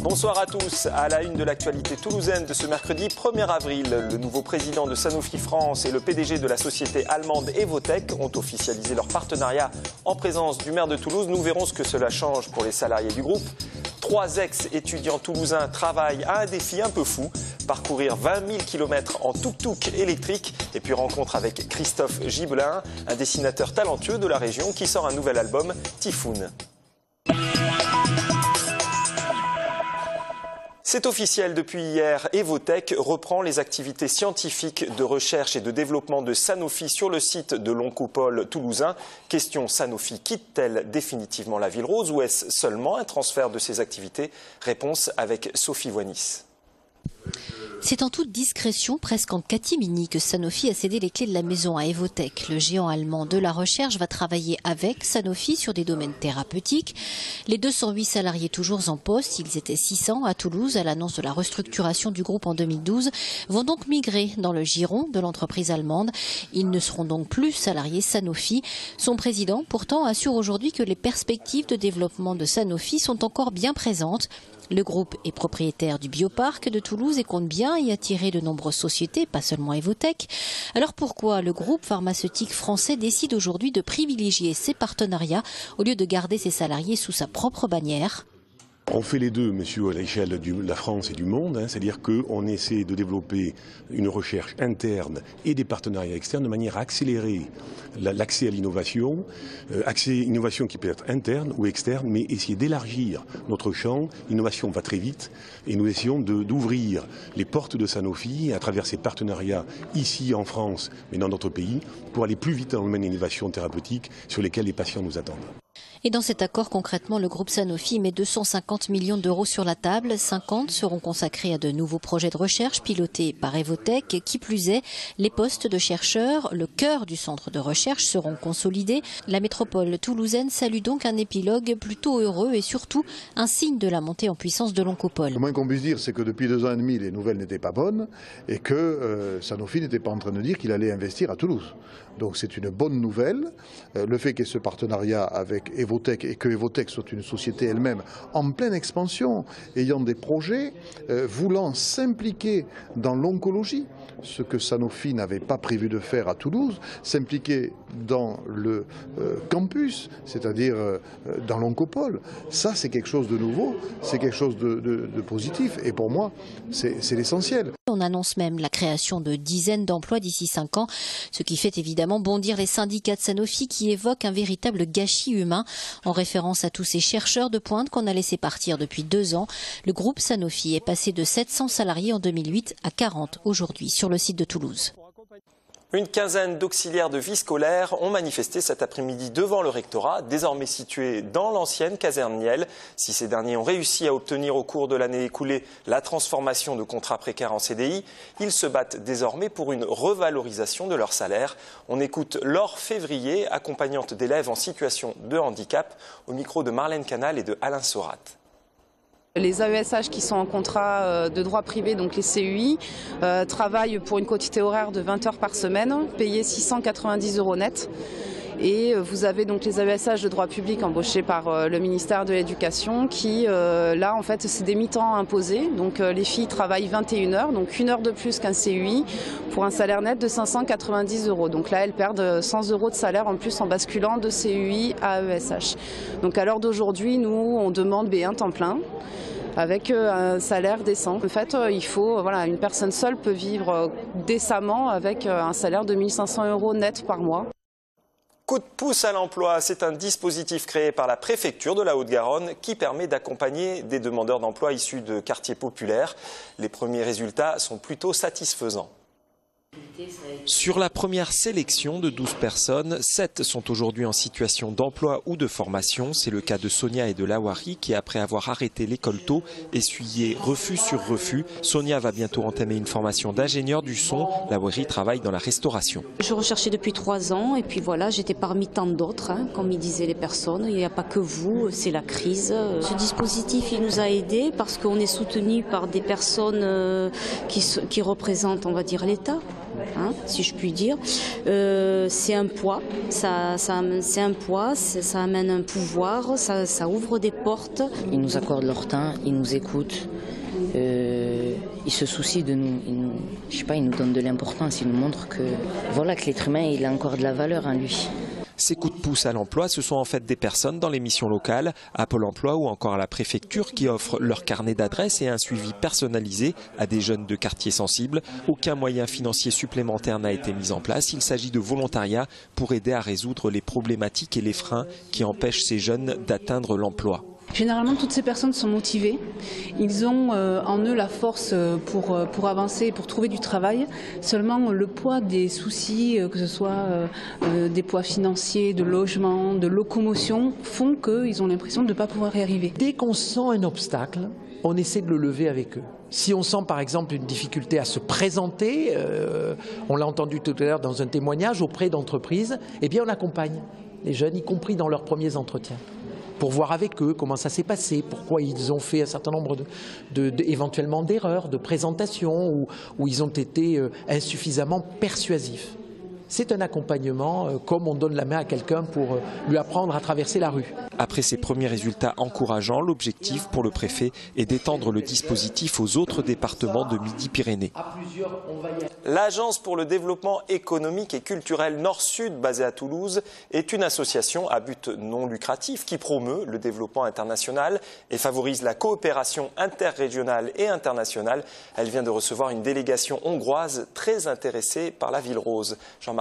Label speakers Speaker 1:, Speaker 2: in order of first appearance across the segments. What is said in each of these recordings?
Speaker 1: Bonsoir à tous. À la une de l'actualité toulousaine de ce mercredi 1er avril, le nouveau président de Sanofi France et le PDG de la société allemande Evotec ont officialisé leur partenariat en présence du maire de Toulouse. Nous verrons ce que cela change pour les salariés du groupe. 3 ex-étudiants toulousains travaillent à un défi un peu fou, parcourir 20 000 km en tuk-tuk électrique. Et puis rencontre avec Christophe Gibelin, un dessinateur talentueux de la région qui sort un nouvel album, Typhoon. C'est officiel depuis hier, Evotec reprend les activités scientifiques de recherche et de développement de Sanofi sur le site de l'Oncopole toulousain. Question, Sanofi quitte-t-elle définitivement la ville rose ou est-ce seulement un transfert de ses activités? Réponse avec Sophie Voinis.
Speaker 2: C'est en toute discrétion, presque en catimini, que Sanofi a cédé les clés de la maison à Evotec. Le géant allemand de la recherche va travailler avec Sanofi sur des domaines thérapeutiques. Les 208 salariés toujours en poste, ils étaient 600 à Toulouse à l'annonce de la restructuration du groupe en 2012, vont donc migrer dans le giron de l'entreprise allemande. Ils ne seront donc plus salariés Sanofi. Son président, pourtant, assure aujourd'hui que les perspectives de développement de Sanofi sont encore bien présentes. Le groupe est propriétaire du bioparc de Toulouse et compte bien y attirer de nombreuses sociétés, pas seulement Evotec. Alors pourquoi le groupe pharmaceutique français décide aujourd'hui de privilégier ses partenariats au lieu de garder ses salariés sous sa propre bannière ?
Speaker 3: On fait les deux, monsieur, à l'échelle de la France et du monde, c'est-à-dire qu'on essaie de développer une recherche interne et des partenariats externes de manière à accélérer l'accès à l'innovation, innovation qui peut être interne ou externe, mais essayer d'élargir notre champ. L'innovation va très vite et nous essayons d'ouvrir les portes de Sanofi à travers ces partenariats ici en France, mais dans d'autres pays, pour aller plus vite dans le domaine d'innovation thérapeutique sur lesquels les patients nous attendent.
Speaker 2: Et dans cet accord, concrètement, le groupe Sanofi met 250 millions d'euros sur la table. 50 seront consacrés à de nouveaux projets de recherche pilotés par Evotec. Qui plus est, les postes de chercheurs, le cœur du centre de recherche, seront consolidés. La métropole toulousaine salue donc un épilogue plutôt heureux et surtout un signe de la montée en puissance de l'Oncopole.
Speaker 4: Le moins qu'on puisse dire, c'est que depuis 2 ans et demi, les nouvelles n'étaient pas bonnes et que Sanofi n'était pas en train de dire qu'il allait investir à Toulouse. Donc c'est une bonne nouvelle. Le fait qu'il y ait ce partenariat avec Evotec et que Evotec soit une société elle-même en pleine expansion, ayant des projets, voulant s'impliquer dans l'oncologie, ce que Sanofi n'avait pas prévu de faire à Toulouse, s'impliquer dans le campus, c'est-à-dire dans l'Oncopole. Ça, c'est quelque chose de nouveau, c'est quelque chose de positif et pour moi, c'est l'essentiel.
Speaker 2: On annonce même la création de dizaines d'emplois d'ici 5 ans, ce qui fait évidemment bondir les syndicats de Sanofi qui évoquent un véritable gâchis humain en référence à tous ces chercheurs de pointe qu'on a laissé partir depuis 2 ans. Le groupe Sanofi est passé de 700 salariés en 2008 à 40 aujourd'hui sur le site de Toulouse.
Speaker 1: Une quinzaine d'auxiliaires de vie scolaire ont manifesté cet après-midi devant le rectorat, désormais situé dans l'ancienne caserne Niel. Si ces derniers ont réussi à obtenir au cours de l'année écoulée la transformation de contrats précaires en CDI, ils se battent désormais pour une revalorisation de leur salaire. On écoute Laure Février, accompagnante d'élèves en situation de handicap, au micro de Marlène Canal et de Alain Sorat.
Speaker 5: Les AESH qui sont en contrat de droit privé, donc les CUI, travaillent pour une quotité horaire de 20 heures par semaine, payés 690 € net. Et vous avez donc les AESH de droit public embauchés par le ministère de l'Éducation qui, là, en fait, c'est des mi-temps imposés. Donc les filles travaillent 21 heures, donc 1 heure de plus qu'un CUI, pour un salaire net de 590 €. Donc là, elles perdent 100 € de salaire en plus en basculant de CUI à AESH. Donc à l'heure d'aujourd'hui, nous, on demande B1 temps plein, avec un salaire décent. En fait, il faut, une personne seule peut vivre décemment avec un salaire de 1 500 € net par mois.
Speaker 1: Coup de pouce à l'emploi, c'est un dispositif créé par la préfecture de la Haute-Garonne qui permet d'accompagner des demandeurs d'emploi issus de quartiers populaires. Les premiers résultats sont plutôt satisfaisants. Sur la première sélection de 12 personnes, 7 sont aujourd'hui en situation d'emploi ou de formation. C'est le cas de Sonia et de Lawari qui, après avoir arrêté l'école tôt, essuyaient refus sur refus. Sonia va bientôt entamer une formation d'ingénieur du son. Lawari travaille dans la restauration.
Speaker 6: Je recherchais depuis 3 ans et puis voilà, j'étais parmi tant d'autres, comme disaient les personnes. Il n'y a pas que vous, c'est la crise. Ce dispositif, il nous a aidés parce qu'on est soutenu par des personnes qui représentent, on va dire, l'État. hein, si je puis dire. C'est un poids, c'est un poids, ça amène un pouvoir, ça ouvre des portes. Ils nous accordent leur temps, ils nous écoutent, ils se soucient de nous, je sais pas, ils nous donnent de l'importance, ils nous montrent que l'être humain il a encore de la valeur en lui.
Speaker 1: Ces coups de pouce à l'emploi, ce sont en fait des personnes dans les missions locales, à Pôle emploi ou encore à la préfecture qui offrent leur carnet d'adresses et un suivi personnalisé à des jeunes de quartiers sensibles. Aucun moyen financier supplémentaire n'a été mis en place. Il s'agit de volontariat pour aider à résoudre les problématiques et les freins qui empêchent ces jeunes d'atteindre l'emploi.
Speaker 5: Généralement, toutes ces personnes sont motivées. Ils ont en eux la force pour avancer, pour trouver du travail. Seulement, le poids des soucis, que ce soit des poids financiers, de logement, de locomotion, font qu'ils ont l'impression de ne pas pouvoir y arriver.
Speaker 7: Dès qu'on sent un obstacle, on essaie de le lever avec eux. Si on sent par exemple une difficulté à se présenter, on l'a entendu tout à l'heure dans un témoignage auprès d'entreprises, eh bien on accompagne les jeunes, y compris dans leurs premiers entretiens, pour voir avec eux comment ça s'est passé, pourquoi ils ont fait un certain nombre éventuellement d'erreurs, de présentations, où ils ont été insuffisamment persuasifs. C'est un accompagnement comme on donne la main à quelqu'un pour lui apprendre à traverser la rue.
Speaker 1: Après ces premiers résultats encourageants, l'objectif pour le préfet est d'étendre le dispositif aux autres départements de Midi-Pyrénées. L'Agence pour le développement économique et culturel Nord-Sud, basée à Toulouse, est une association à but non lucratif qui promeut le développement international et favorise la coopération interrégionale et internationale. Elle vient de recevoir une délégation hongroise très intéressée par la Ville Rose. Jean-Marc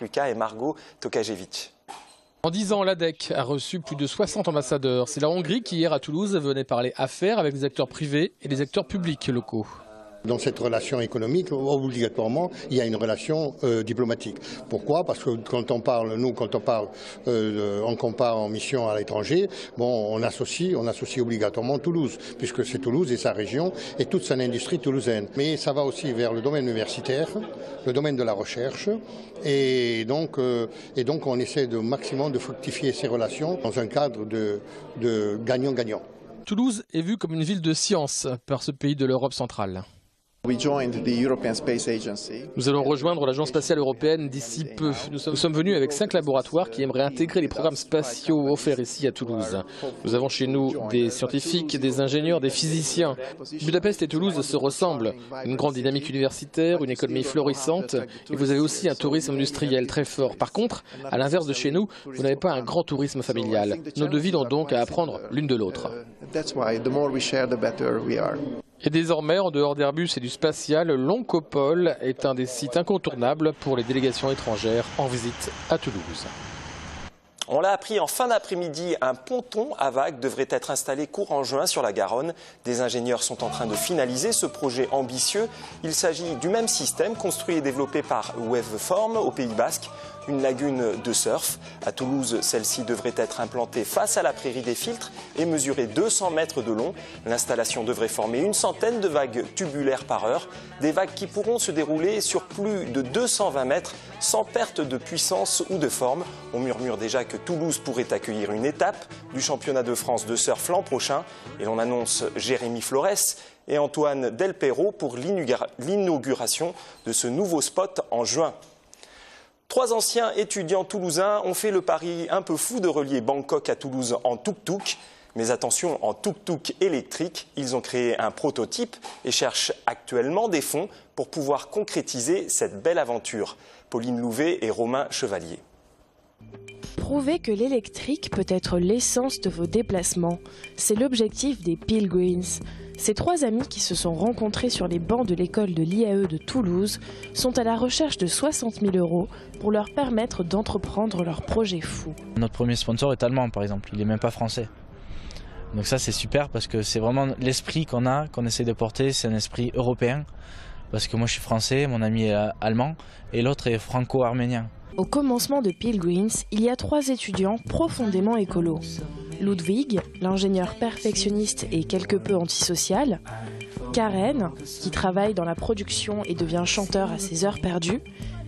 Speaker 1: Lucas et Margot Tokajevic.
Speaker 8: En 10 ans, l'ADEC a reçu plus de 60 ambassadeurs. C'est la Hongrie qui, hier à Toulouse, venait parler affaires avec des acteurs privés et des acteurs publics locaux.
Speaker 9: Dans cette relation économique, obligatoirement, il y a une relation diplomatique. Pourquoi? Parce que quand on parle, on compare en mission à l'étranger, bon, on associe obligatoirement Toulouse, puisque c'est Toulouse et sa région et toute son industrie toulousaine. Mais ça va aussi vers le domaine universitaire, le domaine de la recherche, et donc on essaie de maximum de fructifier ces relations dans un cadre de gagnant-gagnant.
Speaker 8: Toulouse est vue comme une ville de science par ce pays de l'Europe centrale. Nous allons rejoindre l'Agence spatiale européenne d'ici peu. Nous sommes venus avec 5 laboratoires qui aimeraient intégrer les programmes spatiaux offerts ici à Toulouse. Nous avons chez nous des scientifiques, des ingénieurs, des physiciens. Budapest et Toulouse se ressemblent. Une grande dynamique universitaire, une économie florissante, et vous avez aussi un tourisme industriel très fort. Par contre, à l'inverse de chez nous, vous n'avez pas un grand tourisme familial. Nos deux villes ont donc à apprendre l'une de l'autre. Et désormais, en dehors d'Airbus et du spatial, l'Oncopole est un des sites incontournables pour les délégations étrangères en visite à Toulouse.
Speaker 1: On l'a appris en fin d'après-midi, un ponton à vagues devrait être installé courant juin sur la Garonne. Des ingénieurs sont en train de finaliser ce projet ambitieux. Il s'agit du même système construit et développé par Waveform au Pays Basque. Une lagune de surf. À Toulouse, celle-ci devrait être implantée face à la prairie des Filtres et mesurer 200 mètres de long. L'installation devrait former une centaine de vagues tubulaires par heure. Des vagues qui pourront se dérouler sur plus de 220 mètres sans perte de puissance ou de forme. On murmure déjà que Toulouse pourrait accueillir une étape du championnat de France de surf l'an prochain. Et l'on annonce Jérémy Flores et Antoine Delperro pour l'inauguration de ce nouveau spot en juin. 3 anciens étudiants toulousains ont fait le pari un peu fou de relier Bangkok à Toulouse en tuk-tuk. Mais attention, en tuk-tuk électrique, ils ont créé un prototype et cherchent actuellement des fonds pour pouvoir concrétiser cette belle aventure. Pauline Louvet et Romain Chevalier.
Speaker 10: Prouvez que l'électrique peut être l'essence de vos déplacements. C'est l'objectif des Pilgrims. Ces 3 amis qui se sont rencontrés sur les bancs de l'école de l'IAE de Toulouse sont à la recherche de 60 000 € pour leur permettre d'entreprendre leur projet fou.
Speaker 11: Notre premier sponsor est allemand par exemple, il n'est même pas français. Donc ça c'est super parce que c'est vraiment l'esprit qu'on essaie de porter, c'est un esprit européen. Parce que moi je suis français, mon ami est allemand et l'autre est franco-arménien.
Speaker 10: Au commencement de Pilgrims, il y a 3 étudiants profondément écolos. Ludwig, l'ingénieur perfectionniste et quelque peu antisocial. Karen, qui travaille dans la production et devient chanteur à ses heures perdues.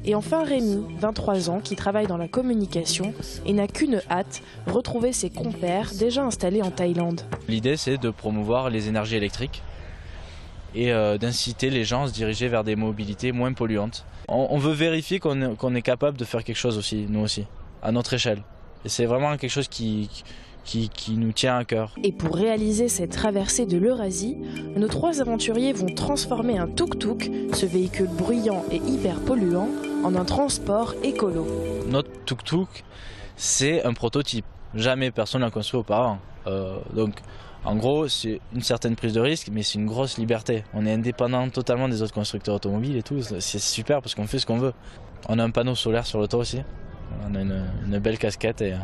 Speaker 10: Et enfin Rémi, 23 ans, qui travaille dans la communication et n'a qu'une hâte, retrouver ses compères déjà installés en Thaïlande.
Speaker 11: L'idée c'est de promouvoir les énergies électriques et d'inciter les gens à se diriger vers des mobilités moins polluantes. On veut vérifier qu'on est capable de faire quelque chose aussi, nous aussi, à notre échelle. Et c'est vraiment quelque chose qui nous tient à cœur.
Speaker 10: Et pour réaliser cette traversée de l'Eurasie, nos 3 aventuriers vont transformer un tuk-tuk, ce véhicule bruyant et hyper polluant, en un transport écolo.
Speaker 11: Notre tuk-tuk, c'est un prototype. Jamais personne n'a construit auparavant. Donc, en gros, c'est une certaine prise de risque, mais c'est une grosse liberté. On est indépendant totalement des autres constructeurs automobiles et tout. C'est super parce qu'on fait ce qu'on veut. On a un panneau solaire sur le toit aussi. On a une belle casquette et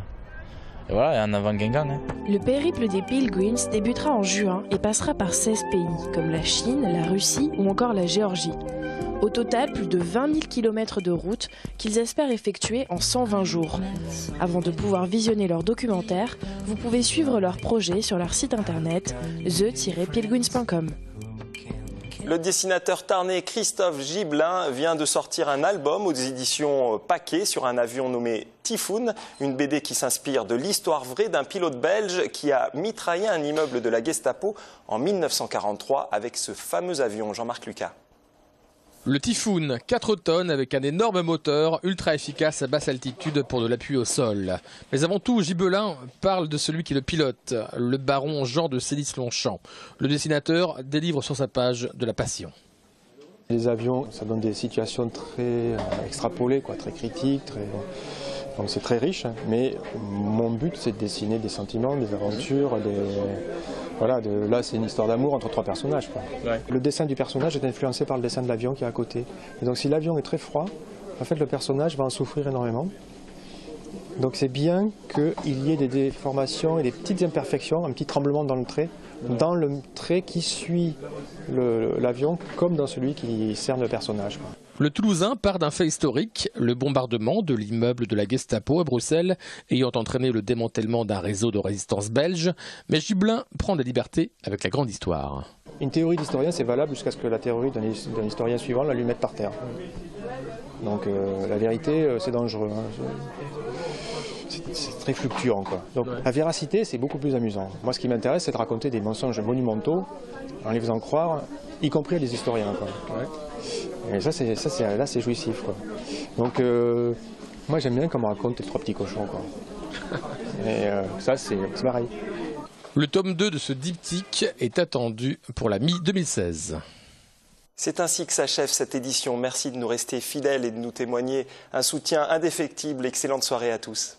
Speaker 11: voilà, et en avant Guingamp. Hein.
Speaker 10: Le périple des Pilgrims débutera en juin et passera par 16 pays, comme la Chine, la Russie ou encore la Géorgie. Au total, plus de 20 000 km de route qu'ils espèrent effectuer en 120 jours. Avant de pouvoir visionner leur documentaire, vous pouvez suivre leur projet sur leur site internet the-pilgrims.com.
Speaker 1: Le dessinateur tarnais Christophe Gibelin vient de sortir un album aux éditions Paquet sur un avion nommé Typhoon, une BD qui s'inspire de l'histoire vraie d'un pilote belge qui a mitraillé un immeuble de la Gestapo en 1943 avec ce fameux avion. Jean-Marc Lucas.
Speaker 8: Le Typhoon, 4 tonnes avec un énorme moteur ultra efficace à basse altitude pour de l'appui au sol. Mais avant tout, Gibelin parle de celui qui le pilote, le baron Jean de Célis-Longchamp. Le dessinateur délivre sur sa page de la passion.
Speaker 12: Les avions, ça donne des situations très extrapolées, très critiques, donc c'est très riche. Mais mon but, c'est de dessiner des sentiments, des aventures, là, c'est une histoire d'amour entre 3 personnages. Ouais. Le dessin du personnage est influencé par le dessin de l'avion qui est à côté. Et donc si l'avion est très froid, en fait, le personnage va en souffrir énormément. Donc c'est bien qu'il y ait des déformations et des petites imperfections, un petit tremblement dans le trait qui suit l'avion, comme dans celui qui cerne le personnage.
Speaker 8: Le Toulousain part d'un fait historique, le bombardement de l'immeuble de la Gestapo à Bruxelles, ayant entraîné le démantèlement d'un réseau de résistance belge. Mais Gibelin prend des libertés avec la grande histoire.
Speaker 12: Une théorie d'historien, c'est valable jusqu'à ce que la théorie d'un historien suivant la lui mette par terre. Donc la vérité, c'est dangereux. C'est très fluctuant. Donc la véracité, c'est beaucoup plus amusant. Moi, ce qui m'intéresse, c'est de raconter des mensonges monumentaux en les faisant croire, y compris à des historiens. Ouais. Et là, c'est jouissif. Donc, moi, j'aime bien qu'on me raconte les 3 petits cochons. Et ça, c'est pareil.
Speaker 8: Le tome 2 de ce diptyque est attendu pour la mi-2016.
Speaker 1: C'est ainsi que s'achève cette édition. Merci de nous rester fidèles et de nous témoigner un soutien indéfectible. Excellente soirée à tous.